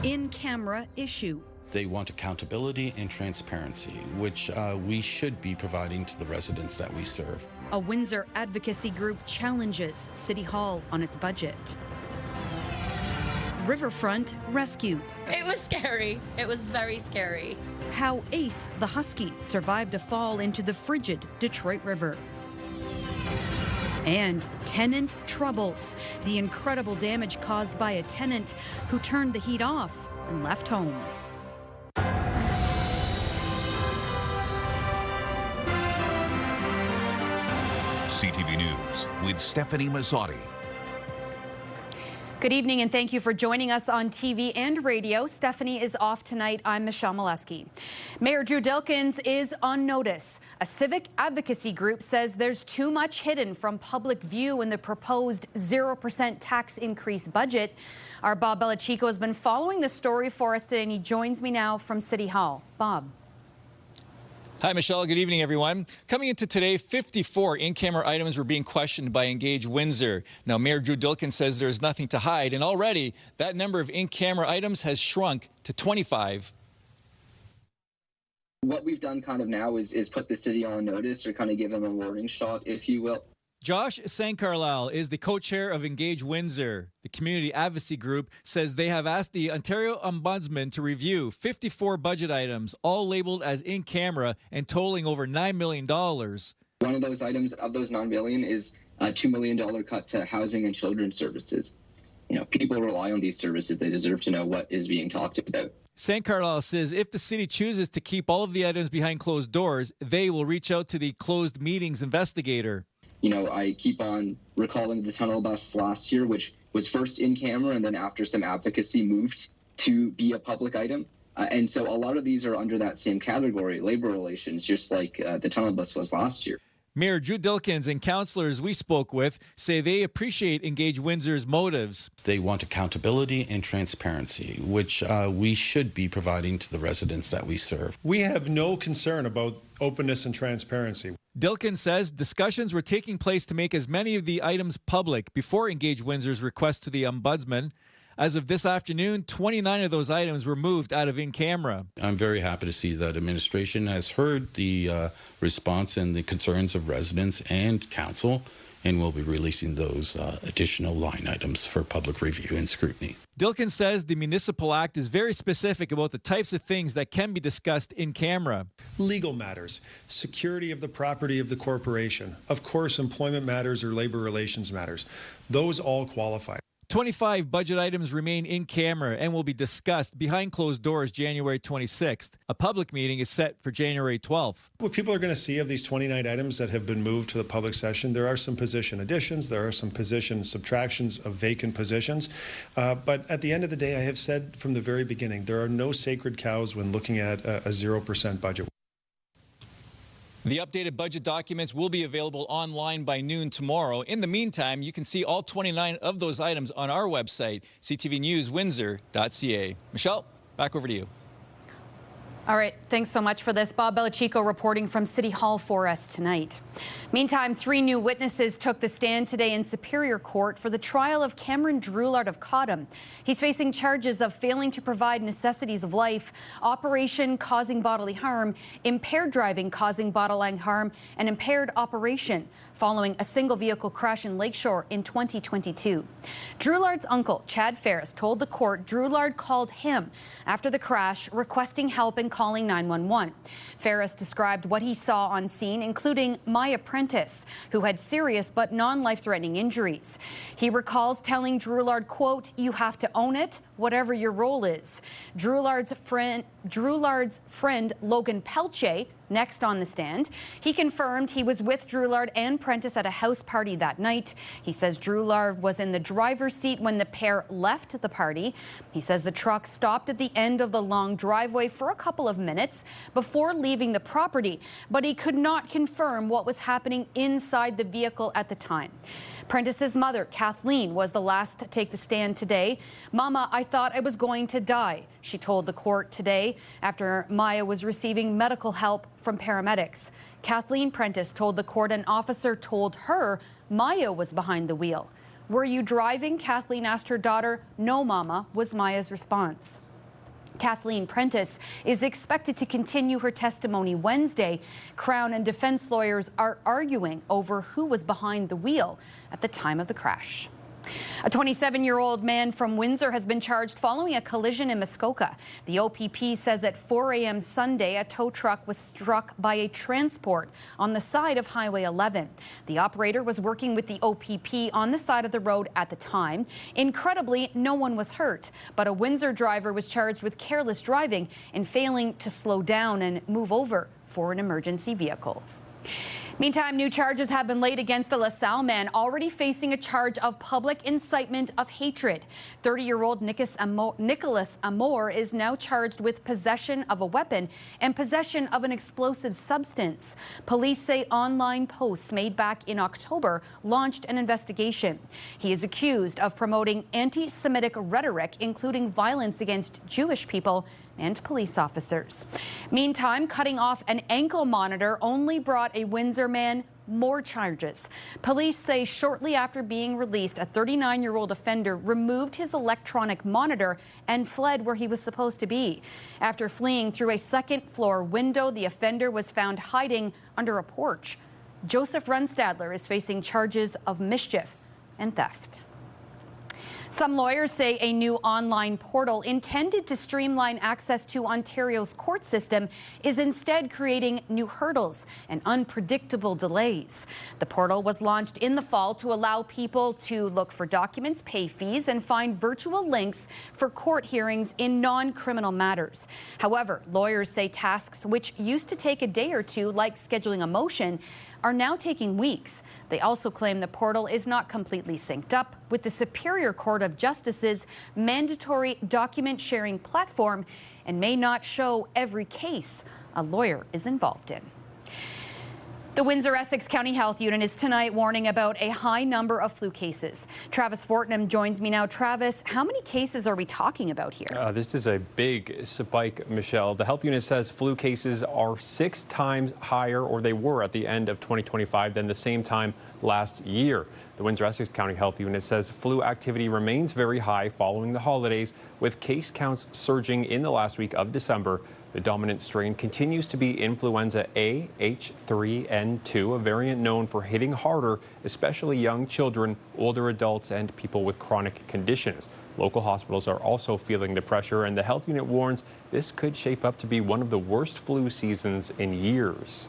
in-camera issue. They want accountability and transparency, which we should be providing to the residents that we serve. A Windsor advocacy group challenges City Hall on its budget. Riverfront rescued. It was scary. It was very scary. How Ace, the husky, survived a fall into the frigid Detroit River. And tenant troubles, the incredible damage caused by a tenant who turned the heat off and left home. CTV News with Stephanie Mazzotti. Good evening and thank you for joining us on TV and radio. Stephanie is off tonight. I'm Michelle Maluske. Mayor Drew Dilkens is on notice. A civic advocacy group says there's too much hidden from public view in the proposed 0% tax increase budget. Our Bob Belichico has been following the story for us today and he joins me now from City Hall. Bob. Hi, Michelle. Good evening, everyone. Coming into today, 54 in-camera items were being questioned by Engage Windsor. Now, Mayor Drew Dilkens says there's nothing to hide, and already that number of in-camera items has shrunk to 25. What we've done kind of now is put the city on notice or kind of give them a warning shot, if you will. Josh Sankarlal is the co-chair of Engage Windsor. The community advocacy group says they have asked the Ontario Ombudsman to review 54 budget items, all labeled as in-camera and totaling over $9 million. One of those items of those $9 million is a $2 million cut to housing and children's services. You know, people rely on these services. They deserve to know what is being talked about. Sankarlal says if the city chooses to keep all of the items behind closed doors, they will reach out to the closed meetings investigator. You know, I keep on recalling the tunnel bus last year, which was first in camera and then after some advocacy moved to be a public item. And so a lot of these are under that same category, labor relations, just like the tunnel bus was last year. Mayor Drew Dilkens and councillors we spoke with say they appreciate Engage Windsor's motives. They want accountability and transparency, which we should be providing to the residents that we serve. We have no concern about openness and transparency. Dilkens says discussions were taking place to make as many of the items public before Engage Windsor's request to the Ombudsman. As of this afternoon, 29 of those items were moved out of in-camera. I'm very happy to see that administration has heard the response and the concerns of residents and council, and will be releasing those additional line items for public review and scrutiny. Dilkens says the Municipal Act is very specific about the types of things that can be discussed in camera. Legal matters, security of the property of the corporation, of course, employment matters or labor relations matters. Those all qualify. 25 budget items remain in camera and will be discussed behind closed doors January 26th. A public meeting is set for January 12th. What people are going to see of these 29 items that have been moved to the public session, there are some position additions, there are some position subtractions of vacant positions. But at the end of the day, I have said from the very beginning, there are no sacred cows when looking at a 0% budget. The updated budget documents will be available online by noon tomorrow. In the meantime, you can see all 29 of those items on our website, ctvnewswindsor.ca. Michelle, back over to you. All right, thanks so much for this. Bob Belichico reporting from City Hall for us tonight. Meantime, 3 new witnesses took the stand today in Superior Court for the trial of Cameron Droulard of Cottam. He's facing charges of failing to provide necessities of life, operation causing bodily harm, impaired driving causing bodily harm, and impaired operation following a single vehicle crash in Lakeshore in 2022. Droulard's uncle, Chad Ferris, told the court Droulard called him after the crash, requesting help and calling 911. Ferris described what he saw on scene, including my apprentice, who had serious but non-life-threatening injuries. He recalls telling Droulard, quote, "You have to own it, whatever your role is." Droulard's friend Logan Pelche, next on the stand. He confirmed he was with Droulard and Prentice at a house party that night. He says Droulard was in the driver's seat when the pair left the party. He says the truck stopped at the end of the long driveway for a couple of minutes before leaving the property, but he could not confirm what was happening inside the vehicle at the time. Prentice's mother, Kathleen, was the last to take the stand today. "Mama, I thought I was going to die," she told the court today after Maya was receiving medical help from paramedics. Kathleen Prentice told the court an officer told her Maya was behind the wheel. "Were you driving?" Kathleen asked her daughter. "No, Mama," was Maya's response. Kathleen Prentice is expected to continue her testimony Wednesday. Crown and defense lawyers are arguing over who was behind the wheel at the time of the crash. A 27-year-old man from Windsor has been charged following a collision in Muskoka. The OPP says at 4 a.m. Sunday, a tow truck was struck by a transport on the side of Highway 11. The operator was working with the OPP on the side of the road at the time. Incredibly, no one was hurt, but a Windsor driver was charged with careless driving and failing to slow down and move over for an emergency vehicle. Meantime, new charges have been laid against a LaSalle man already facing a charge of public incitement of hatred. 30-year-old Nicholas Amor is now charged with possession of a weapon and possession of an explosive substance. Police say online posts made back in October launched an investigation. He is accused of promoting anti-Semitic rhetoric, including violence against Jewish people and police officers. Meantime, cutting off an ankle monitor only brought a Windsor man more charges. Police say shortly after being released, a 39-year-old offender removed his electronic monitor and fled where he was supposed to be. After fleeing through a second-floor window, the offender was found hiding under a porch. Joseph Runstadler is facing charges of mischief and theft. Some lawyers say a new online portal intended to streamline access to Ontario's court system is instead creating new hurdles and unpredictable delays. The portal was launched in the fall to allow people to look for documents, pay fees, and find virtual links for court hearings in non-criminal matters. However, lawyers say tasks which used to take a day or two, like scheduling a motion, are now taking weeks. They also claim the portal is not completely synced up with the Superior Court of Justice's mandatory document sharing platform and may not show every case a lawyer is involved in. The Windsor-Essex County Health Unit is tonight warning about a high number of flu cases. Travis Fortnum joins me now. Travis, how many cases are we talking about here? This is a big spike, Michelle. The health unit says flu cases are 6 times higher, or they were at the end of 2025, than the same time last year. The Windsor-Essex County Health Unit says flu activity remains very high following the holidays, with case counts surging in the last week of December. The dominant strain continues to be influenza A, H3N2, a variant known for hitting harder, especially young children, older adults, and people with chronic conditions. Local hospitals are also feeling the pressure, and the health unit warns this could shape up to be one of the worst flu seasons in years.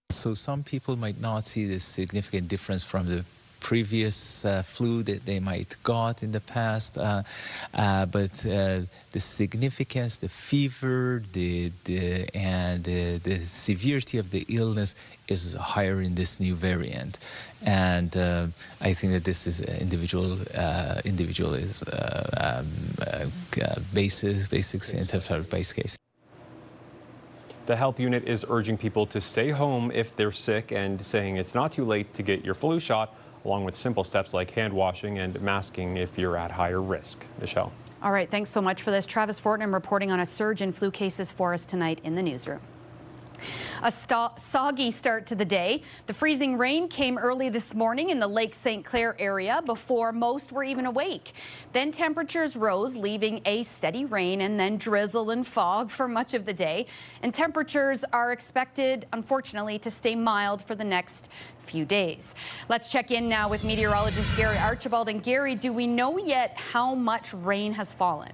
So some people might not see this significant difference from the previous flu that they might got in the past, but the significance, the fever, the severity of the illness is higher in this new variant, and I think that this is individual is basics in terms of base case. The health unit is urging people to stay home if they're sick and saying it's not too late to get your flu shot, along with simple steps like hand washing and masking if you're at higher risk. Michelle. All right, thanks so much for this. Travis Fortnum reporting on a surge in flu cases for us tonight in the newsroom. A soggy start to the day. The freezing rain came early this morning in the Lake St. Clair area before most were even awake. Then temperatures rose, leaving a steady rain and then drizzle and fog for much of the day. And temperatures are expected, unfortunately, to stay mild for the next few days. Let's check in now with meteorologist Gary Archibald. And Gary, do we know yet how much rain has fallen?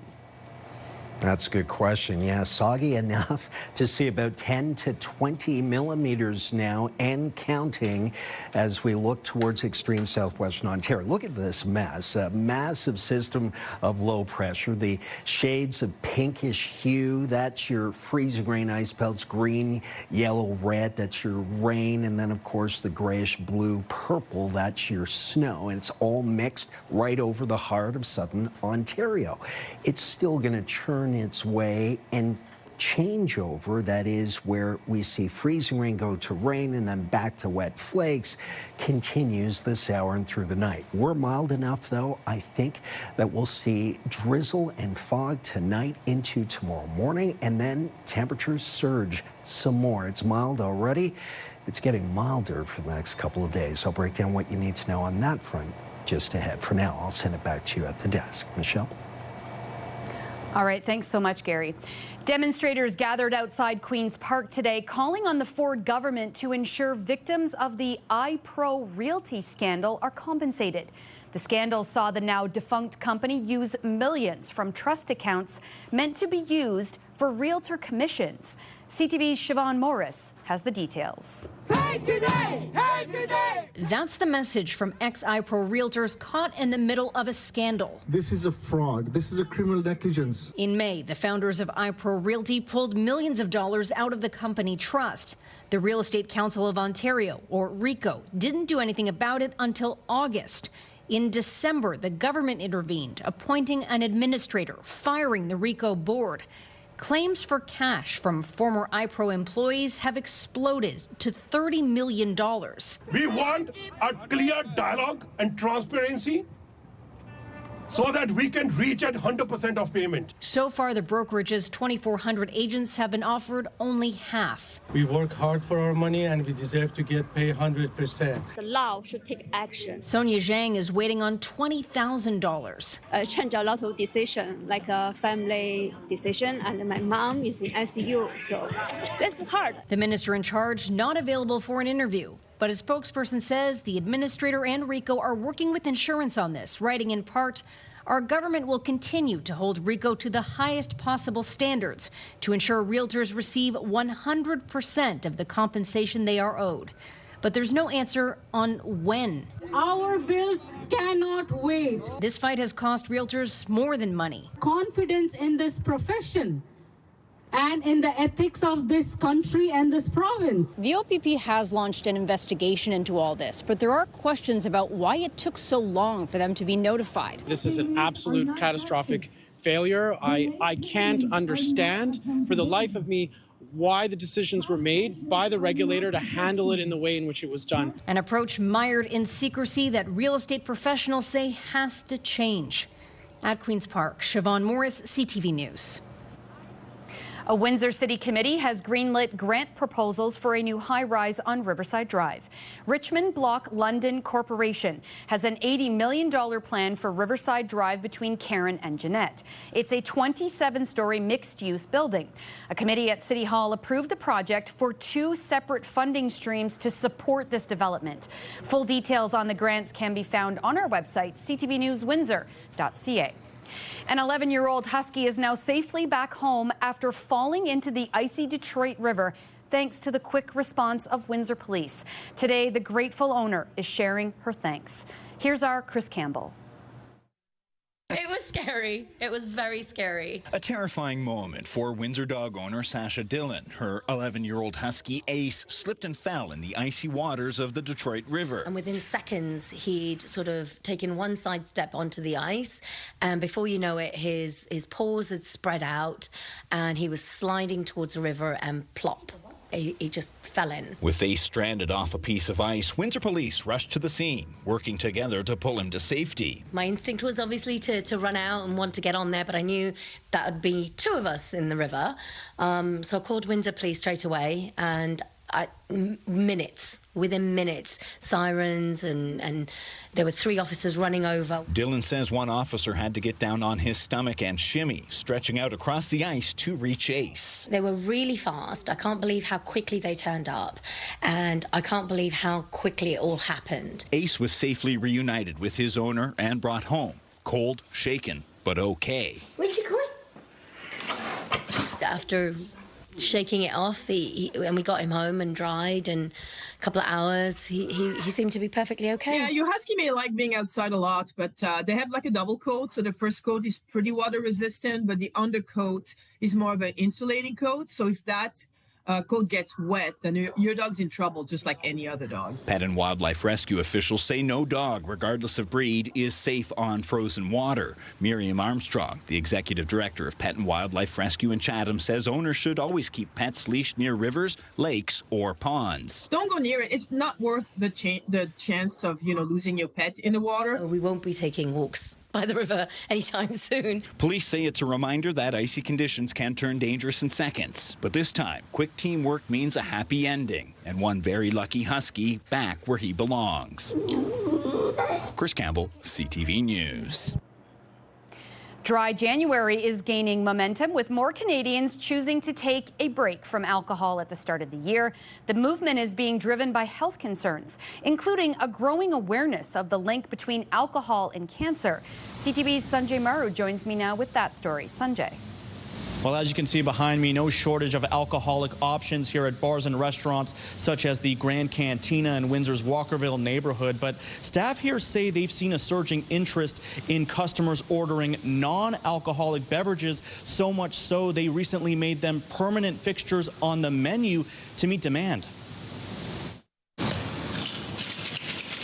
That's a good question. Yeah, soggy enough to see about 10 to 20 millimeters now and counting as we look towards extreme southwestern Ontario. Look at this mess, a massive system of low pressure. The shades of pinkish hue, that's your freezing rain ice pelts, green, yellow, red, that's your rain. And then, of course, the grayish blue, purple, that's your snow. And it's all mixed right over the heart of southern Ontario. It's still going to churn its way and changeover, that is where we see freezing rain go to rain and then back to wet flakes, continues this hour and through the night. We're mild enough, though, I think, that we'll see drizzle and fog tonight into tomorrow morning, and then temperatures surge some more. It's mild already. It's getting milder for the next couple of days. I'll break down what you need to know on that front just ahead. For now, I'll send it back to you at the desk. Michelle? All right, thanks so much, Gary. Demonstrators gathered outside Queen's Park today, calling on the Ford government to ensure victims of the iPro Realty scandal are compensated. The scandal saw the now defunct company use millions from trust accounts meant to be used for realtor commissions. CTV's Siobhan Morris has the details. Pay today! Pay today! That's the message from ex-iPro realtors caught in the middle of a scandal. This is a fraud. This is a criminal negligence. In May, the founders of iPro Realty pulled millions of dollars out of the company trust. The Real Estate Council of Ontario, or RECO, didn't do anything about it until August. In December, the government intervened, appointing an administrator, firing the RECO board. Claims for cash from former iPro employees have exploded to $30 million. We want a clear dialogue and transparency so that we can reach at 100% of payment. So far, the brokerage's 2,400 agents have been offered only half. We work hard for our money and we deserve to get paid 100%. The law should take action. Sonia Zhang is waiting on $20,000. Change a lot of decisions, like a family decision, and my mom is in ICU, so that's hard. The minister in charge not available for an interview. But a spokesperson says the administrator and RECO are working with insurance on this, writing in part, our government will continue to hold RECO to the highest possible standards to ensure realtors receive 100% of the compensation they are owed. But there's no answer on when. Our bills cannot wait. This fight has cost realtors more than money. Confidence in this profession and in the ethics of this country and this province. The OPP has launched an investigation into all this, but there are questions about why it took so long for them to be notified. This is an absolute catastrophic failure. I can't understand for the life of me why the decisions were made by the regulator to handle it in the way in which it was done. An approach mired in secrecy that real estate professionals say has to change. At Queen's Park, Siobhan Morris, CTV News. A Windsor City Committee has greenlit grant proposals for a new high-rise on Riverside Drive. Richmond Block London Corporation has an $80 million plan for Riverside Drive between Karen and Jeanette. It's a 27-story mixed-use building. A committee at City Hall approved the project for 2 separate funding streams to support this development. Full details on the grants can be found on our website, ctvnewswindsor.ca. An 11-year-old husky is now safely back home after falling into the icy Detroit River, thanks to the quick response of Windsor Police. Today, the grateful owner is sharing her thanks. Here's our Chris Campbell. It was scary. It was very scary. A terrifying moment for Windsor dog owner Sasha Dillon. Her 11-year-old husky Ace slipped and fell in the icy waters of the Detroit River. And within seconds, he'd sort of taken one side step onto the ice. And before you know it, his paws had spread out and he was sliding towards the river and plop. He just fell in. With Ace stranded off a piece of ice, Windsor Police rushed to the scene, working together to pull him to safety. My instinct was obviously to run out and want to get on there, but I knew that would be 2 of us in the river. So I called Windsor Police straight away, and within minutes, sirens, and there were 3 officers running over. Dillon says one officer had to get down on his stomach and shimmy, stretching out across the ice to reach Ace. They were really fast. I can't believe how quickly they turned up, and I can't believe how quickly it all happened. Ace was safely reunited with his owner and brought home. Cold, shaken, but okay. Where'd you going? After shaking it off, and we got him home and dried, and a couple of hours, he seemed to be perfectly okay. Yeah, your husky may like being outside a lot, but they have like a double coat. So the first coat is pretty water resistant, but the undercoat is more of an insulating coat. So if that coat gets wet, then your dog's in trouble, just like any other dog. Pet and wildlife rescue officials say no dog, regardless of breed, is safe on frozen water. Miriam Armstrong, the executive director of Pet and Wildlife Rescue in Chatham, says owners should always keep pets leashed near rivers, lakes, or ponds. Don't go near it. It's not worth the chance of, losing your pet in the water. We won't be taking walks by the river anytime soon. Police say it's a reminder that icy conditions can turn dangerous in seconds. But this time, quick teamwork means a happy ending, and one very lucky husky back where he belongs. Chris Campbell, CTV News. Dry January is gaining momentum, with more Canadians choosing to take a break from alcohol at the start of the year. The movement is being driven by health concerns, including a growing awareness of the link between alcohol and cancer. CTV's Sanjay Maru joins me now with that story. Sanjay. Well, as you can see behind me, no shortage of alcoholic options here at bars and restaurants such as the Grand Cantina in Windsor's Walkerville neighborhood. But staff here say they've seen a surging interest in customers ordering non-alcoholic beverages, so much so they recently made them permanent fixtures on the menu to meet demand.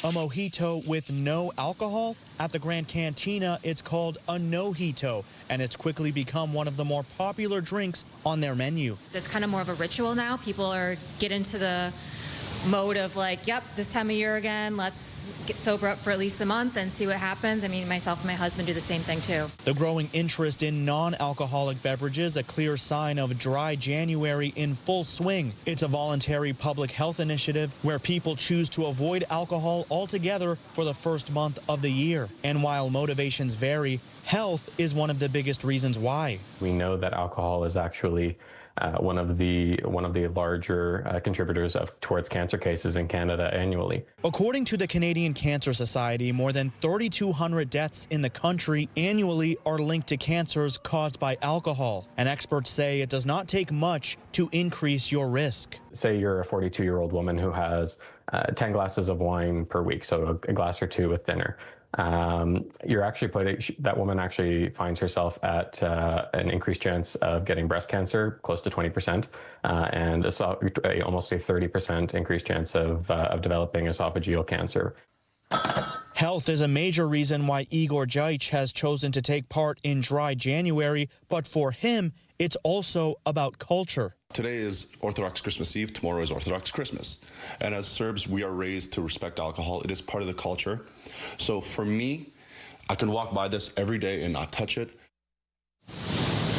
A mojito with no alcohol? At the Grand Cantina, it's called a no-hito, and it's quickly become one of the more popular drinks on their menu. It's kind of more of a ritual now. People are get into the mode of like, yep, this time of year again, let's get sober up for at least a month and see what happens. I mean, myself and my husband do the same thing too. The growing interest in non-alcoholic beverages, a clear sign of Dry January in full swing. It's a voluntary public health initiative where people choose to avoid alcohol altogether for the first month of the year. And while motivations vary, health is one of the biggest reasons why. We know that alcohol is actually one of the larger contributors towards cancer cases in Canada annually. According to the Canadian Cancer Society, more than 3,200 deaths in the country annually are linked to cancers caused by alcohol. And experts say it does not take much to increase your risk. Say you're a 42-year-old woman who has 10 glasses of wine per week, so a glass or two with dinner. You're actually that woman actually finds herself at an increased chance of getting breast cancer, close to 20%, and almost a 30% increased chance of developing esophageal cancer. Health is a major reason why Igor Jaich has chosen to take part in Dry January, but for him, it's also about culture. Today is Orthodox Christmas Eve, tomorrow is Orthodox Christmas. And as Serbs, we are raised to respect alcohol. It is part of the culture. So for me, I can walk by this every day and not touch it.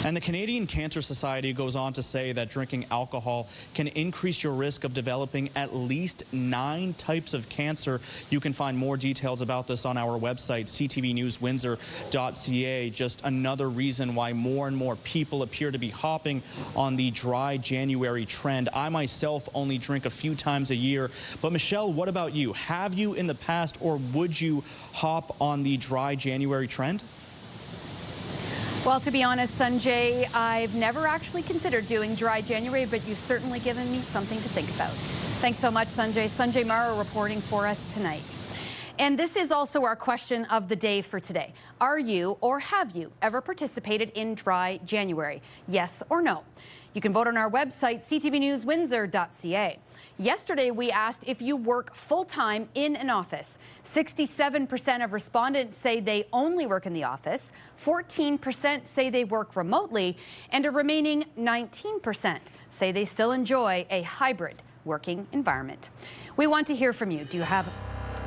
And the Canadian Cancer Society goes on to say that drinking alcohol can increase your risk of developing at least 9 types of cancer. You can find more details about this on our website, ctvnewswindsor.ca. Just another reason why more and more people appear to be hopping on the Dry January trend. I myself only drink a few times a year. But Michelle, what about you? Have you in the past, or would you hop on the Dry January trend? Well, to be honest, Sanjay, I've never actually considered doing Dry January, but you've certainly given me something to think about. Thanks so much, Sanjay. Sanjay Maru reporting for us tonight. And this is also our question of the day for today. Are you or have you ever participated in Dry January? Yes or no? You can vote on our website, ctvnewswindsor.ca. Yesterday, we asked if you work full-time in an office. 67% of respondents say they only work in the office, 14% say they work remotely, and a remaining 19% say they still enjoy a hybrid working environment. We want to hear from you. Do you have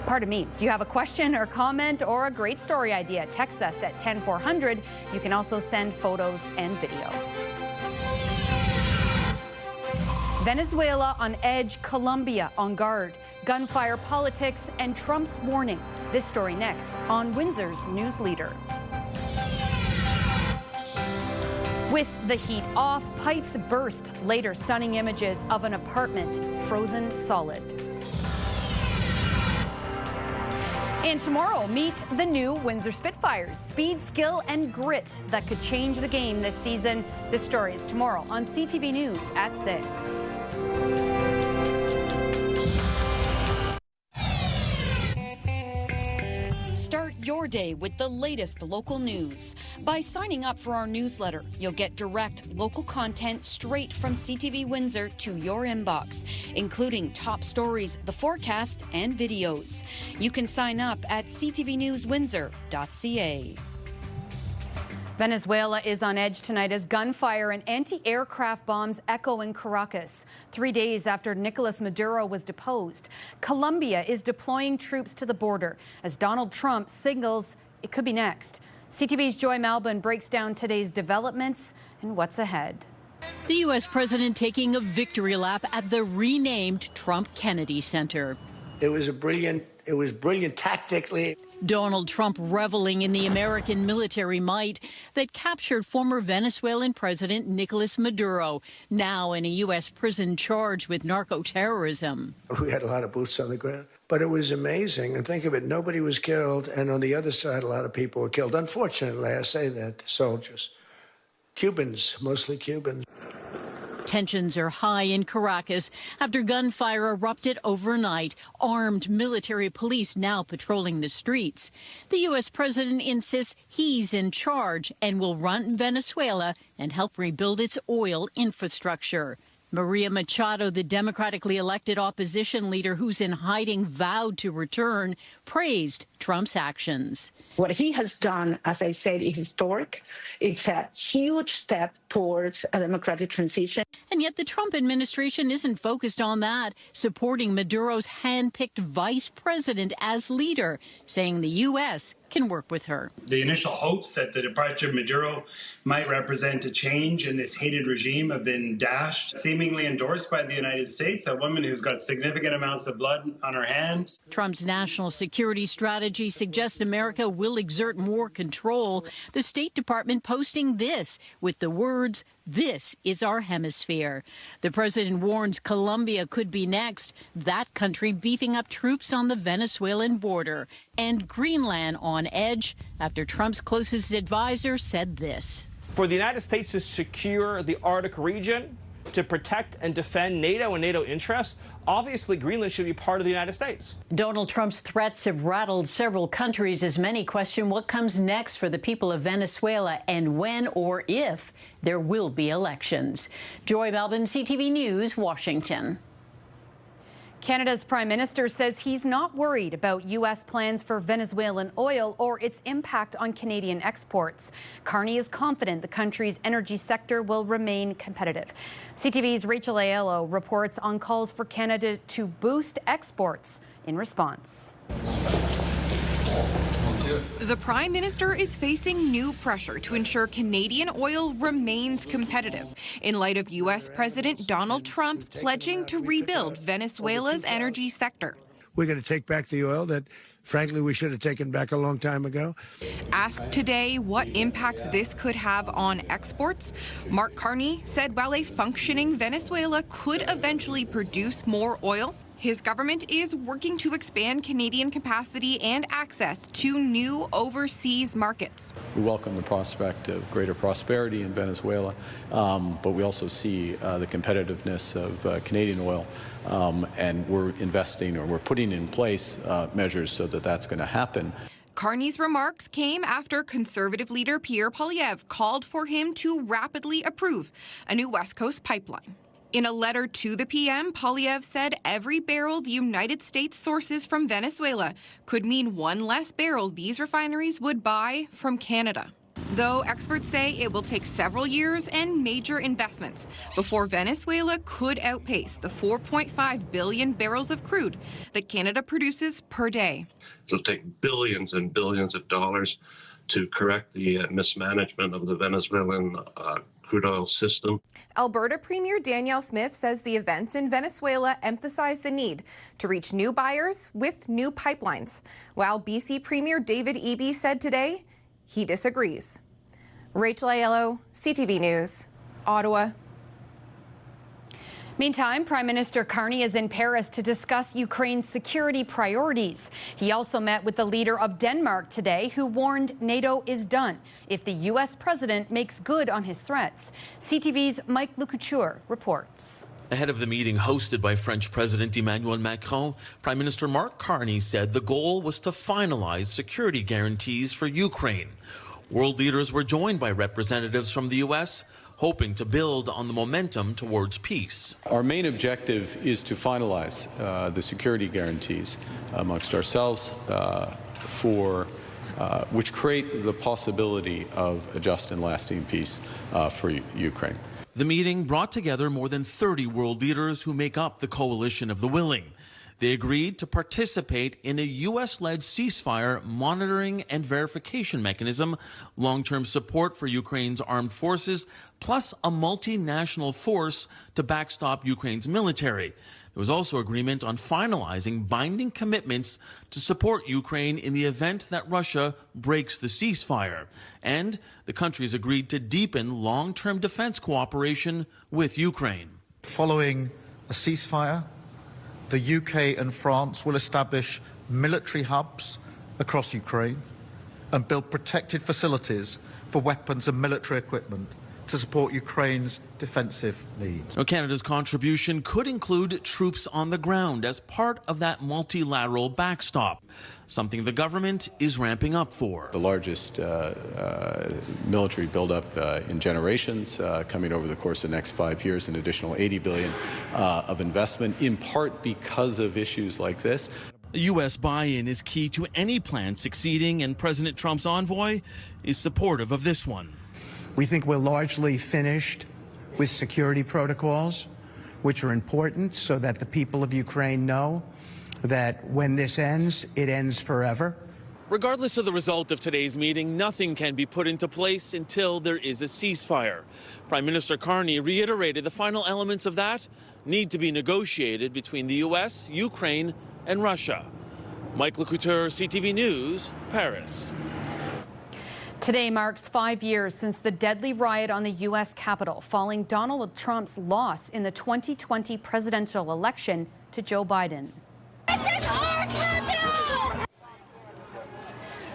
a question or comment or a great story idea? Text us at 10400. You can also send photos and video. Venezuela on edge, Colombia on guard, gunfire politics, and Trump's warning. This story next on Windsor's News Leader. With the heat off, pipes burst. Later, stunning images of an apartment frozen solid. And tomorrow, meet the new Windsor Spitfires. Speed, skill, and grit that could change the game this season. This story is tomorrow on CTV News at 6. Start your day with the latest local news. By signing up for our newsletter, you'll get direct local content straight from CTV Windsor to your inbox, including top stories, the forecast, and videos. You can sign up at ctvnewswindsor.ca. Venezuela is on edge tonight as gunfire and anti-aircraft bombs echo in Caracas. 3 days after Nicolas Maduro was deposed, Colombia is deploying troops to the border as Donald Trump signals it could be next. CTV's Joy Malbon breaks down today's developments and what's ahead. The U.S. president taking a victory lap at the renamed Trump Kennedy Center. It was brilliant tactically. Donald Trump reveling in the American military might that captured former Venezuelan President Nicolas Maduro, now in a U.S. prison charged with narco-terrorism. We had a lot of boots on the ground, but it was amazing. And think of it, nobody was killed, and on the other side, a lot of people were killed. Unfortunately, I say that, soldiers. Cubans, mostly Cubans. Tensions are high in Caracas after gunfire erupted overnight. Armed military police now patrolling the streets. The U.S. president insists he's in charge and will run Venezuela and help rebuild its oil infrastructure. Maria Machado, the democratically elected opposition leader who's in hiding, vowed to return, praised Trump's actions. What he has done, as I said, is historic. It's a huge step towards a democratic transition. And yet the Trump administration isn't focused on that, supporting Maduro's hand-picked vice president as leader, saying the U.S. can work with her. The initial hopes that the departure of Maduro might represent a change in this hated regime have been dashed, seemingly endorsed by the United States, a woman who's got significant amounts of blood on her hands. Trump's national security strategy suggests America will exert more control. The State Department posting this with the words, "This is our hemisphere." The president warns Colombia could be next, that country beefing up troops on the Venezuelan border. And Greenland on edge after Trump's closest advisor said this. For the United States to secure the Arctic region, to protect and defend NATO and NATO interests, obviously Greenland should be part of the United States. Donald Trump's threats have rattled several countries as many question what comes next for the people of Venezuela and when or if there will be elections. Joy Melvin, CTV News, Washington. Canada's Prime Minister says he's not worried about U.S. plans for Venezuelan oil or its impact on Canadian exports. Carney is confident the country's energy sector will remain competitive. CTV's Rachel Aiello reports on calls for Canada to boost exports in response. The Prime Minister is facing new pressure to ensure Canadian oil remains competitive in light of U.S. President Donald Trump pledging to rebuild Venezuela's energy sector. We're going to take back the oil that, frankly, we should have taken back a long time ago. Asked today what impacts this could have on exports, Mark Carney said while a functioning Venezuela could eventually produce more oil, his government is working to expand Canadian capacity and access to new overseas markets. We welcome the prospect of greater prosperity in Venezuela, but we also see the competitiveness of Canadian oil, and we're investing, or we're putting in place measures so that that's going to happen. Carney's remarks came after Conservative leader Pierre Poilievre called for him to rapidly approve a new West Coast pipeline. In a letter to the PM, Poilievre said every barrel the United States sources from Venezuela could mean one less barrel these refineries would buy from Canada. Though experts say it will take several years and major investments before Venezuela could outpace the 4.5 billion barrels of crude that Canada produces per day. It'll take billions and billions of dollars to correct the mismanagement of the Venezuelan crude oil system. Alberta Premier Danielle Smith says the events in Venezuela emphasize the need to reach new buyers with new pipelines, while BC Premier David Eby said today he disagrees. Rachel Aiello, CTV News, Ottawa. Meantime, Prime Minister Carney is in Paris to discuss Ukraine's security priorities. He also met with the leader of Denmark today, who warned NATO is done if the U.S. president makes good on his threats. CTV's Mike Lecouture reports. Ahead of the meeting hosted by French President Emmanuel Macron, Prime Minister Mark Carney said the goal was to finalize security guarantees for Ukraine. World leaders were joined by representatives from the U.S., hoping to build on the momentum towards peace. Our main objective is to finalize the security guarantees amongst ourselves which create the possibility of a just and lasting peace for Ukraine. The meeting brought together more than 30 world leaders who make up the coalition of the willing. They agreed to participate in a U.S.-led ceasefire monitoring and verification mechanism, long-term support for Ukraine's armed forces, plus a multinational force to backstop Ukraine's military. There was also agreement on finalizing binding commitments to support Ukraine in the event that Russia breaks the ceasefire. And the countries agreed to deepen long-term defense cooperation with Ukraine. Following a ceasefire, the UK and France will establish military hubs across Ukraine and build protected facilities for weapons and military equipment to support Ukraine's defensive needs. Now, Canada's contribution could include troops on the ground as part of that multilateral backstop, something the government is ramping up for. The largest military buildup in generations, coming over the course of the next 5 years, an additional $80 billion of investment, in part because of issues like this. U.S. buy-in is key to any plan succeeding, and President Trump's envoy is supportive of this one. We think we're largely finished with security protocols, which are important so that the people of Ukraine know that when this ends, it ends forever. Regardless of the result of today's meeting, nothing can be put into place until there is a ceasefire. Prime Minister Carney reiterated the final elements of that need to be negotiated between the U.S., Ukraine, and Russia. Mike Lecouture, CTV News, Paris. Today marks 5 years since the deadly riot on the U.S. Capitol, following Donald Trump's loss in the 2020 presidential election to Joe Biden. This is our Capitol!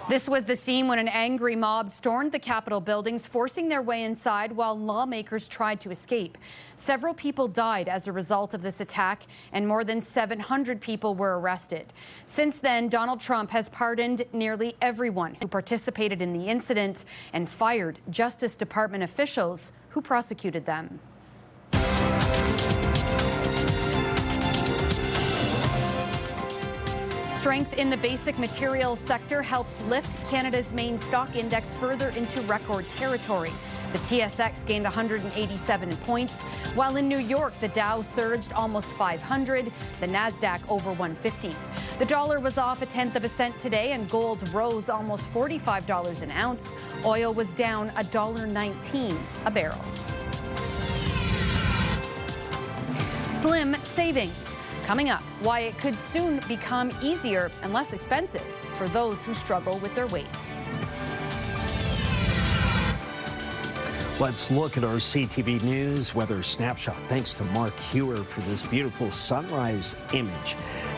This was the scene when an angry mob stormed the Capitol buildings, forcing their way inside while lawmakers tried to escape. Several people died as a result of this attack, and more than 700 people were arrested. Since then, Donald Trump has pardoned nearly everyone who participated in the incident and fired Justice Department officials who prosecuted them. Strength in the basic materials sector helped lift Canada's main stock index further into record territory. The TSX gained 187 points, while in New York, the Dow surged almost 500, the Nasdaq over 150. The dollar was off 1/10 cent today, and gold rose almost $45 an ounce. Oil was down $1.19 a barrel. Slim savings. Coming up, why it could soon become easier and less expensive for those who struggle with their weight. Let's look at our CTV News weather snapshot. Thanks to Mark Hewer for this beautiful sunrise image.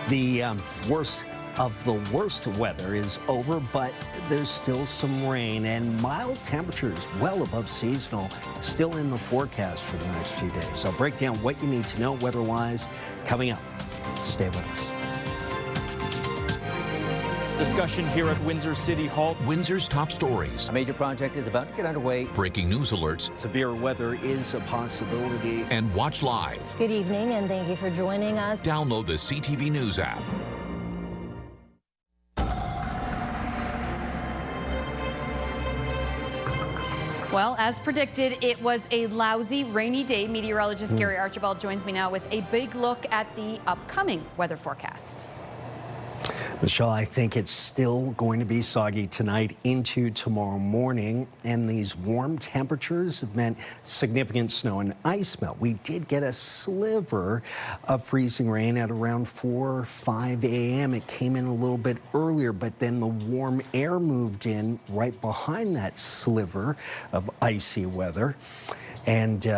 The worst of the worst weather is over, but there's still some rain and mild temperatures well above seasonal still in the forecast for the next few days. I'll break down what you need to know weather-wise coming up. Stay with us. Discussion here at Windsor City Hall. Windsor's top stories. A major project is about to get underway. Breaking news alerts. Severe weather is a possibility. And watch live. Good evening, and thank you for joining us. Download the CTV News app. Well, as predicted, it was a lousy, rainy day. Meteorologist Gary Archibald joins me now with a big look at the upcoming weather forecast. Michelle, I think it's still going to be soggy tonight into tomorrow morning, and these warm temperatures have meant significant snow and ice melt. We did get a sliver of freezing rain at around 4 or 5 a.m. It came in a little bit earlier, but then the warm air moved in right behind that sliver of icy weather and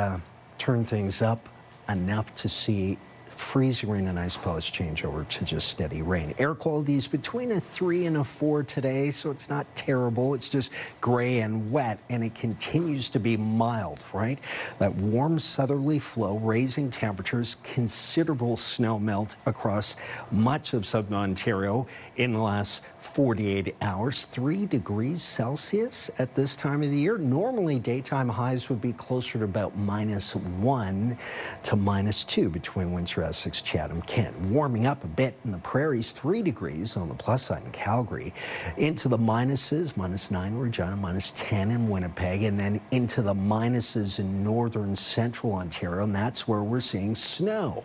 turned things up enough to see freezing rain and ice pellets change over to just steady rain. Air quality is between a 3 and a 4 today, so it's not terrible. It's just gray and wet, and it continues to be mild, right? That warm southerly flow raising temperatures, considerable snow melt across much of southern Ontario in the last 48 hours, 3 degrees Celsius at this time of the year. Normally, daytime highs would be closer to about -1 to -2 between Windsor, Essex, Chatham, Kent. Warming up a bit in the prairies, 3 degrees on the plus side in Calgary. Into the minuses, -9 Regina, -10 in Winnipeg, and then into the minuses in northern central Ontario, and that's where we're seeing snow.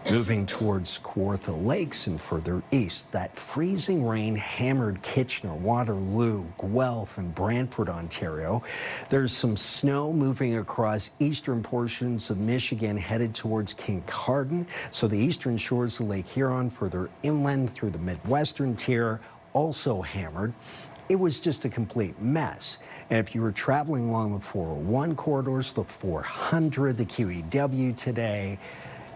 Moving towards Kawartha Lakes and further east, that freezing rain hammered Kitchener, Waterloo, Guelph, and Brantford, Ontario. There's some snow moving across eastern portions of Michigan headed towards Kincardine. So the eastern shores of Lake Huron, further inland through the Midwestern tier, also hammered. It was just a complete mess. And if you were traveling along the 401 corridors, the 400, the QEW today,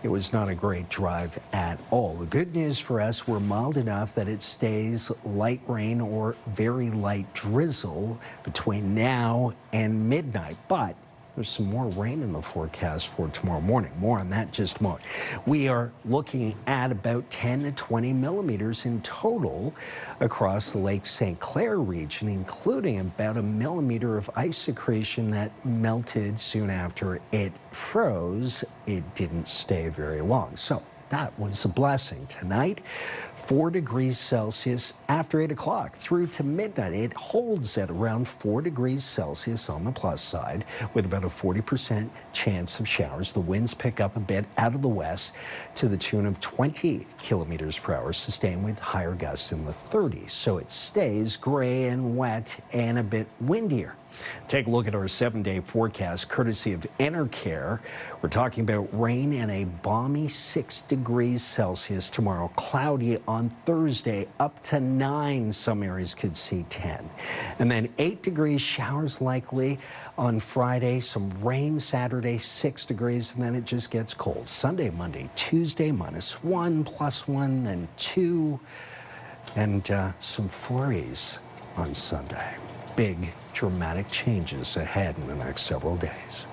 it was not a great drive at all. The good news for us, we're mild enough that it stays light rain or very light drizzle between now and midnight. But there's some more rain in the forecast for tomorrow morning. More on that just a moment. We are looking at about 10 to 20 millimeters in total across the Lake St. Clair region, including about 1 millimeter of ice accretion that melted soon after it froze. It didn't stay very long. So that was a blessing. Tonight, 4 degrees Celsius after 8 o'clock through to midnight. It holds at around 4 degrees Celsius on the plus side with about a 40% chance of showers. The winds pick up a bit out of the west to the tune of 20 kilometers per hour, sustained with higher gusts in the 30s. So it stays gray and wet and a bit windier. Take a look at our 7-day forecast courtesy of Enercare. We're talking about rain and a balmy 6 degrees Celsius tomorrow. Cloudy on Thursday, up to 9. Some areas could see 10. And then 8 degrees, showers likely on Friday. Some rain Saturday, 6 degrees, and then it just gets cold. Sunday, Monday, Tuesday, -1, +1, then 2, and some flurries on Sunday. Big, dramatic changes ahead in the next several days.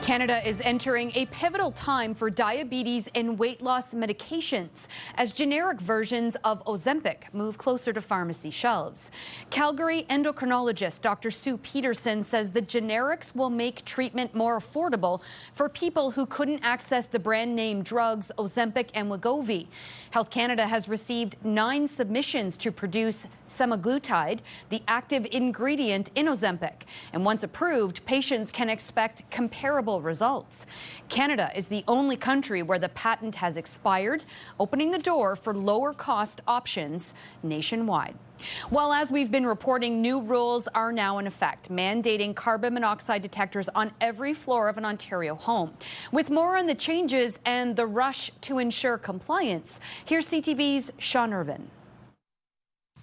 Canada is entering a pivotal time for diabetes and weight loss medications as generic versions of Ozempic move closer to pharmacy shelves. Calgary endocrinologist Dr. Sue Peterson says the generics will make treatment more affordable for people who couldn't access the brand name drugs Ozempic and Wegovy. Health Canada has received 9 submissions to produce semaglutide, the active ingredient in Ozempic. And once approved, patients can expect comparable results. Canada is the only country where the patent has expired, opening the door for lower cost options nationwide. Well, as we've been reporting, new rules are now in effect, mandating carbon monoxide detectors on every floor of an Ontario home. With more on the changes and the rush to ensure compliance, here's CTV's Sean Irvin.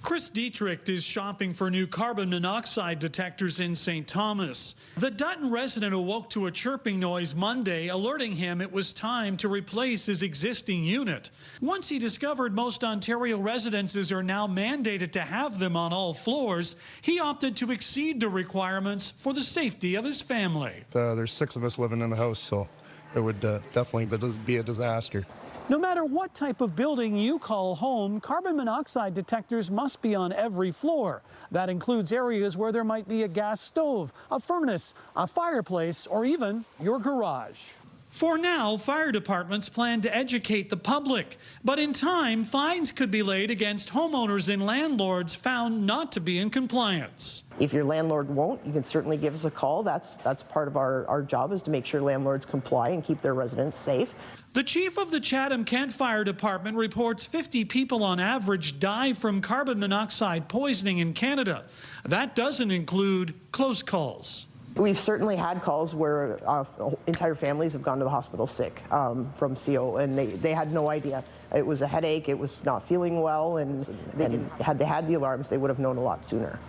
Chris Dietrich is shopping for new carbon monoxide detectors in St. Thomas. The Dutton resident awoke to a chirping noise Monday, alerting him it was time to replace his existing unit. Once he discovered most Ontario residences are now mandated to have them on all floors, he opted to exceed the requirements for the safety of his family. There's 6 of us living in the house, so it would definitely be a disaster. No matter what type of building you call home, carbon monoxide detectors must be on every floor. That includes areas where there might be a gas stove, a furnace, a fireplace, or even your garage. For now, fire departments plan to educate the public, but in time, fines could be laid against homeowners and landlords found not to be in compliance. If your landlord won't, you can certainly give us a call. That's part of our job, is to make sure landlords comply and keep their residents safe. The chief of the Chatham-Kent Fire Department reports 50 people on average die from carbon monoxide poisoning in Canada. That doesn't include close calls. We've certainly had calls where entire families have gone to the hospital sick from CO, and they had no idea. It was a headache, it was not feeling well, and had they had the alarms, they would have known a lot sooner.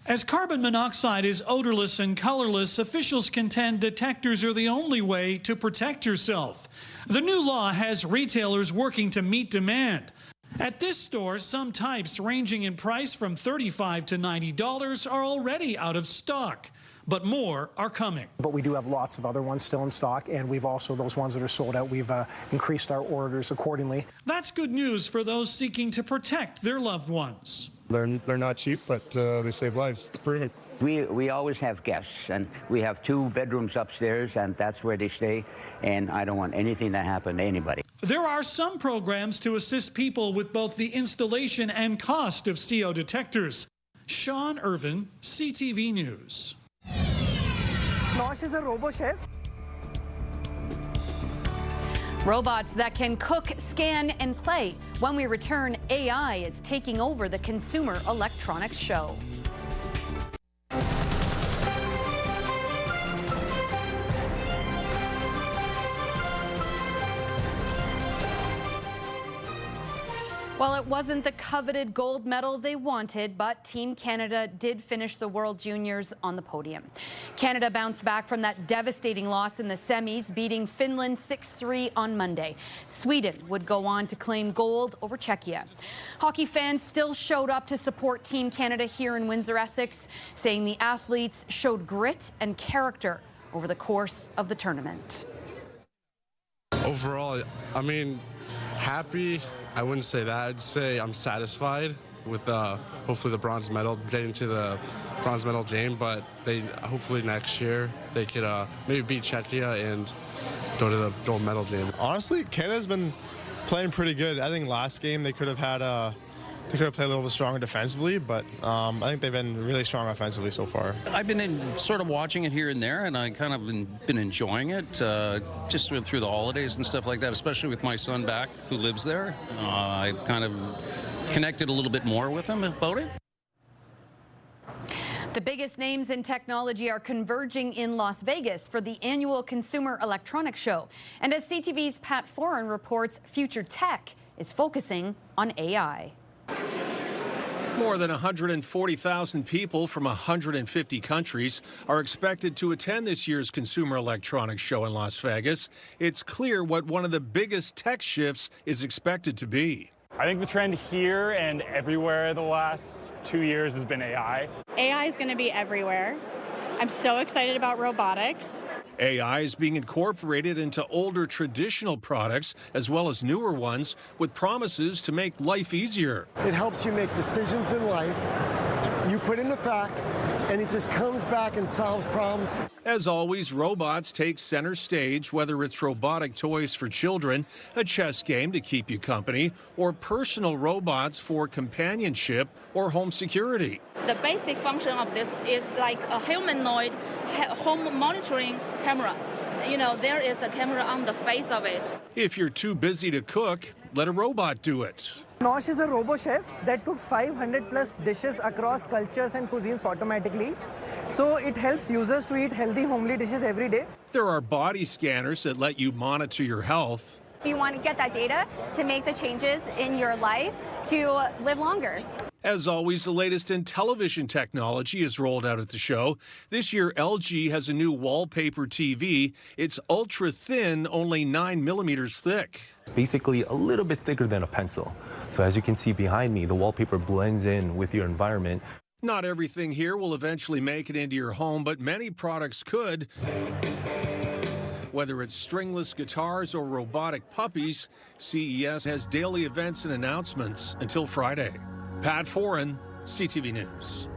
As carbon monoxide is odorless and colorless, officials contend detectors are the only way to protect yourself. The new law has retailers working to meet demand. At this store, some types ranging in price from $35 to $90 are already out of stock, but more are coming. But we do have lots of other ones still in stock, and we've also, those ones that are sold out, we've increased our orders accordingly. That's good news for those seeking to protect their loved ones. They're not cheap, but they save lives. It's proven. We always have guests, and we have 2 bedrooms upstairs, and that's where they stay, and I don't want anything to happen to anybody. There are some programs to assist people with both the installation and cost of CO detectors. Sean Irvin, CTV News. Nosh is a robo chef. Robots that can cook, scan, and play. When we return, AI is taking over the Consumer Electronics Show. Well, it wasn't the coveted gold medal they wanted, but Team Canada did finish the World Juniors on the podium. Canada bounced back from that devastating loss in the semis, beating Finland 6-3 on Monday. Sweden would go on to claim gold over Czechia. Hockey fans still showed up to support Team Canada here in Windsor, Essex, saying the athletes showed grit and character over the course of the tournament. Overall, I mean, happy. I wouldn't say that. I'd say I'm satisfied with hopefully the bronze medal, getting to the bronze medal game, but they hopefully next year they could maybe beat Czechia and go to the gold medal game. Honestly, Canada's been playing pretty good. I think last game they could have had they could have played a little bit stronger defensively, but I think they've been really strong offensively so far. I've been sort of watching it here and there, and I kind of been enjoying it just through the holidays and stuff like that, especially with my son back who lives there. I kind of connected a little bit more with him about it. The biggest names in technology are converging in Las Vegas for the annual Consumer Electronics Show. And as CTV's Pat Foran reports, future tech is focusing on AI. More than 140,000 people from 150 countries are expected to attend this year's Consumer Electronics Show in Las Vegas. It's clear what one of the biggest tech shifts is expected to be. I think the trend here and everywhere the last 2 years has been AI. AI is going to be everywhere. I'm so excited about robotics. AI is being incorporated into older traditional products as well as newer ones with promises to make life easier. It helps you make decisions in life. You put in the facts, and it just comes back and solves problems. As always, robots take center stage, whether it's robotic toys for children, a chess game to keep you company, or personal robots for companionship or home security. The basic function of this is like a humanoid home monitoring camera. You know, there is a camera on the face of it. If you're too busy to cook, let a robot do it. Nosh is a robo chef that cooks 500 plus dishes across cultures and cuisines automatically. So it helps users to eat healthy, homely dishes every day. There are body scanners that let you monitor your health. Do you want to get that data to make the changes in your life to live longer? As always, the latest in television technology is rolled out at the show. This year, LG has a new wallpaper TV. It's ultra thin, only 9 millimeters thick. Basically a little bit thicker than a pencil. So as you can see behind me, the wallpaper blends in with your environment. Not everything here will eventually make it into your home, but many products could. Whether it's stringless guitars or robotic puppies, CES has daily events and announcements until Friday. Pat Foran, CTV News.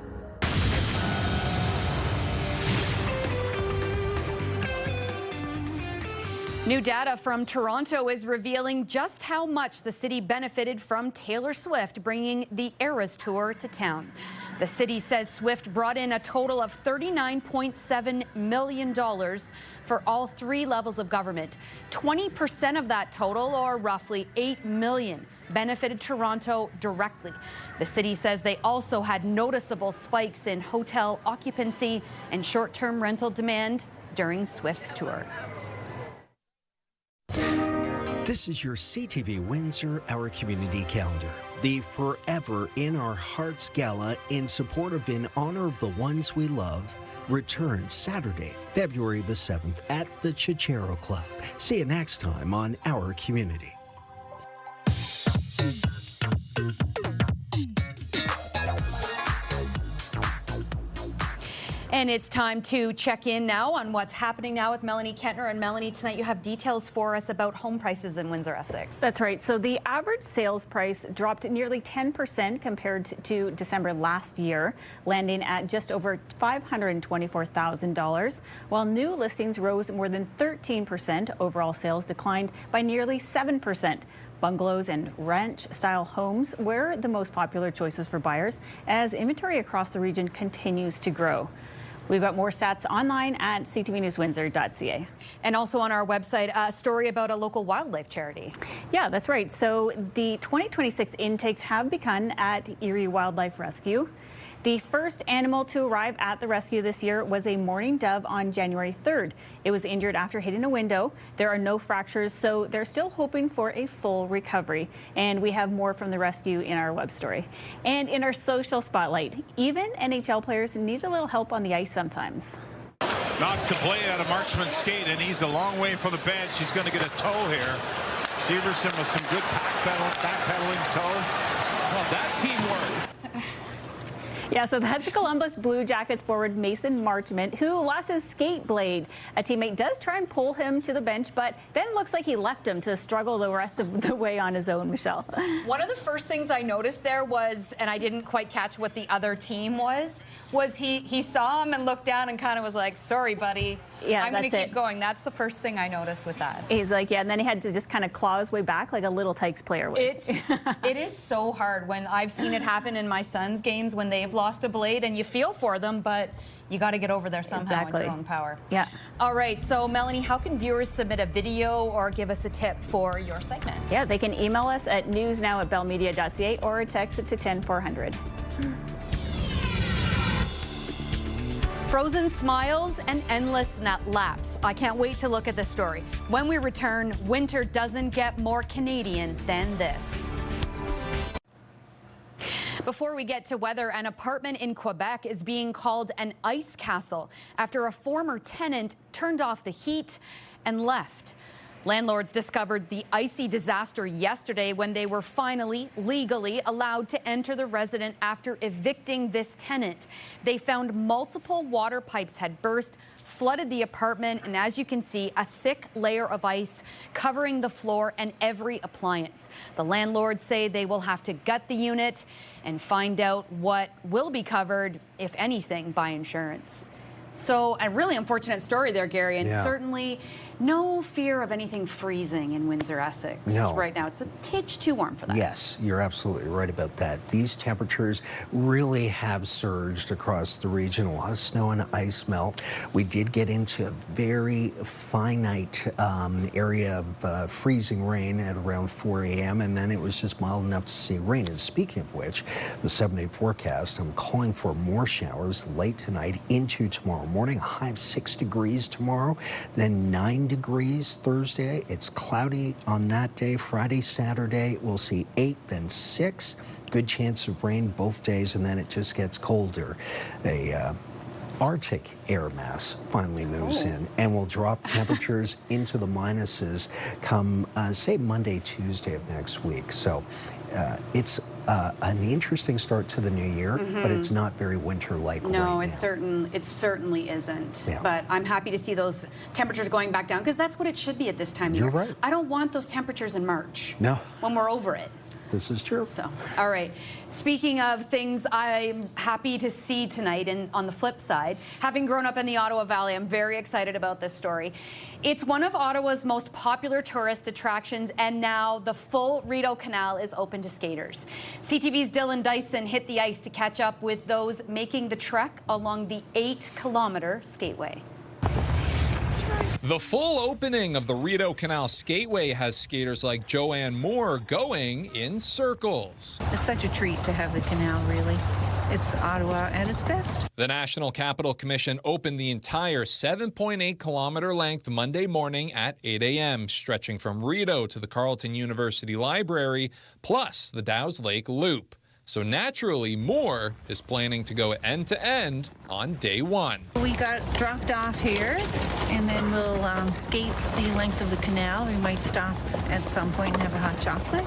New data from Toronto is revealing just how much the city benefited from Taylor Swift bringing the Eras Tour to town. The city says Swift brought in a total of $39.7 million for all three levels of government. 20% of that total, or roughly $8 million, benefited Toronto directly. The city says they also had noticeable spikes in hotel occupancy and short-term rental demand during Swift's tour. This is your CTV Windsor Our Community Calendar. The Forever in Our Hearts Gala in support of In Honor of the Ones We Love returns Saturday, February the 7th at the Chichero Club. See you next time on Our Community. And it's time to check in now on what's happening now with Melanie Kentner. And Melanie, tonight you have details for us about home prices in Windsor, Essex. That's right. So the average sales price dropped nearly 10% compared to December last year, landing at just over $524,000, while new listings rose more than 13%. Overall sales declined by nearly 7%. Bungalows and ranch-style homes were the most popular choices for buyers as inventory across the region continues to grow. We've got more stats online at ctvnewswindsor.ca. And also on our website, a story about a local wildlife charity. Yeah, that's right. So the 2026 intakes have begun at Erie Wildlife Rescue. The first animal to arrive at the rescue this year was a mourning dove on January 3rd. It was injured after hitting a window. There are no fractures, so they're still hoping for a full recovery. And we have more from the rescue in our web story. And in our social spotlight, even NHL players need a little help on the ice sometimes. Knocks the blade out of Marchman's skate, and he's a long way from the bench. He's going to get a toe here. Severson with some good backpedaling toe. Well, that teamwork. Yeah, so that's Columbus Blue Jackets forward Mason Marchment, who lost his skate blade. A teammate does try and pull him to the bench, but then looks like he left him to struggle the rest of the way on his own, Michelle. One of the first things I noticed there was, and I didn't quite catch what the other team was he saw him and looked down and kind of was like, sorry, buddy. Yeah, I'm going to keep it. going. That's the first thing I noticed with that. He's like, yeah, and then he had to just kind of claw his way back like a little Tykes player would. It is so hard when I've seen it happen in my son's games when they've lost a blade, and you feel for them, but you got to get over there somehow in your own power. Yeah. All right, so Melanie, how can viewers submit a video or give us a tip for your segment? Yeah, they can email us at newsnow@bellmedia.ca or text it to 10400. Frozen smiles and endless laps. I can't wait to look at this story. When we return, winter doesn't get more Canadian than this. Before we get to weather, an apartment in Quebec is being called an ice castle after a former tenant turned off the heat and left. Landlords discovered the icy disaster yesterday when they were finally legally allowed to enter the residence after evicting this tenant. They found multiple water pipes had burst, flooded the apartment, and as you can see, a thick layer of ice covering the floor and every appliance. The landlords say they will have to gut the unit and find out what will be covered, if anything, by insurance. So a really unfortunate story there, Gary, and certainly no fear of anything freezing in Windsor, Essex right now. It's a titch too warm for that. Yes, you're absolutely right about that. These temperatures really have surged across the region. A lot of snow and ice melt. We did get into a very finite area of freezing rain at around 4 a.m. and then it was just mild enough to see rain. And speaking of which, the 7-day forecast, I'm calling for more showers late tonight into tomorrow morning. A high of 6 degrees tomorrow, then 9 degrees Thursday. It's cloudy on that day. Friday, Saturday, we'll see 8, then 6. Good chance of rain both days, and then it just gets colder. A Arctic air mass finally moves in and will drop temperatures into the minuses come, say, Monday, Tuesday of next week. So it's an interesting start to the new year, but it's not very winter-like right now. It certainly isn't. Yeah. But I'm happy to see those temperatures going back down because that's what it should be at this time of year. You're right. I don't want those temperatures in March. No. When we're over it. This is true. So, all right. Speaking of things I'm happy to see tonight, and on the flip side, having grown up in the Ottawa Valley, I'm very excited about this story. It's one of Ottawa's most popular tourist attractions, and now the full Rideau Canal is open to skaters. CTV's Dylan Dyson hit the ice to catch up with those making the trek along the 8-kilometer skateway. The full opening of the Rideau Canal Skateway has skaters like Joanne Moore going in circles. It's such a treat to have the canal, really. It's Ottawa at its best. The National Capital Commission opened the entire 7.8-kilometer length Monday morning at 8 a.m., stretching from Rideau to the Carleton University Library, plus the Dow's Lake Loop. So naturally, Moore is planning to go end-to-end on day one. We got dropped off here, and then we'll skate the length of the canal. We might stop at some point and have a hot chocolate.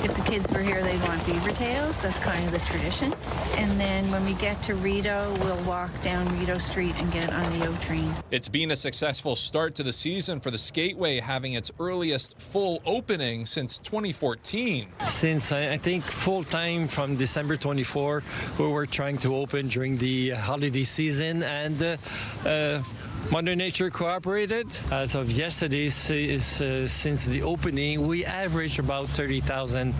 If the kids were here, they'd want beaver tails. That's kind of the tradition. And then when we get to Rideau, we'll walk down Rideau Street and get on the O train. It's been a successful start to the season for the Skateway, having its earliest full opening since 2014. Since I think full-time from December 24, we were trying to open during the holiday season, and Mother Nature cooperated. As of yesterday, since the opening, we average about 30,000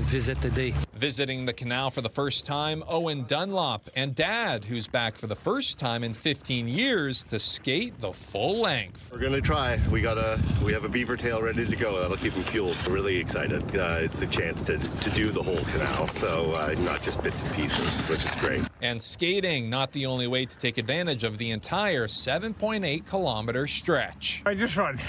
visits a day. Visiting the canal for the first time, Owen Dunlop, and Dad, who's back for the first time in 15 years to skate the full length. We're going to try. We have a beaver tail ready to go. That'll keep them fueled. We're really excited. It's a chance to do the whole canal, so not just bits and pieces, which is great. And skating, not the only way to take advantage of the entire 7.8-kilometer stretch. I just run.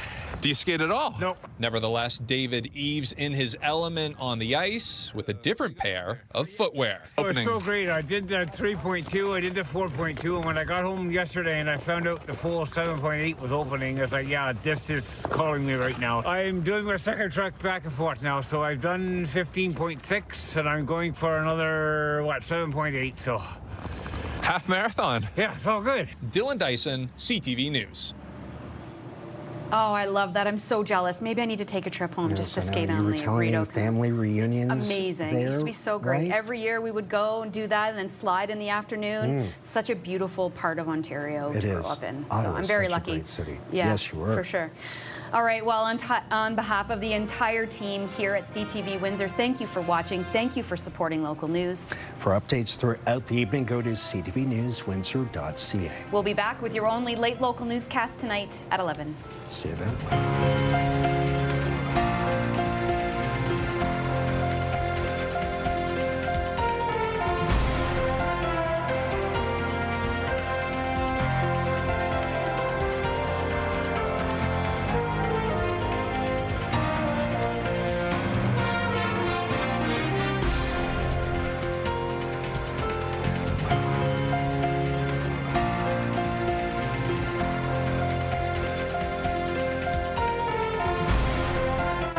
Do you skate at all? Nope. Nevertheless, David Eves in his element on the ice with a different pair of footwear. It was so great. I did the 3.2, I did the 4.2, and when I got home yesterday and I found out the full 7.8 was opening, I was like, yeah, this is calling me right now. I'm doing my second trek back and forth now, so I've done 15.6, and I'm going for another, 7.8, so. Half marathon. Yeah, it's all good. Dylan Dyson, CTV News. Oh, I love that. I'm so jealous. Maybe I need to take a trip home just to skate on the You were telling me Rideau. family reunions. Amazing. There, It used to be so great. right? Every year we would go and do that and then slide in the afternoon. Mm. Such a beautiful part of Ontario It to grow is. up in. So Ottawa's I'm very such a lucky. great city. Yeah, Yes, you were. for sure. All right, well, on behalf of the entire team here at CTV Windsor, thank you for watching. Thank you for supporting local news. For updates throughout the evening, go to ctvnewswindsor.ca. We'll be back with your only late local newscast tonight at 11. See you then.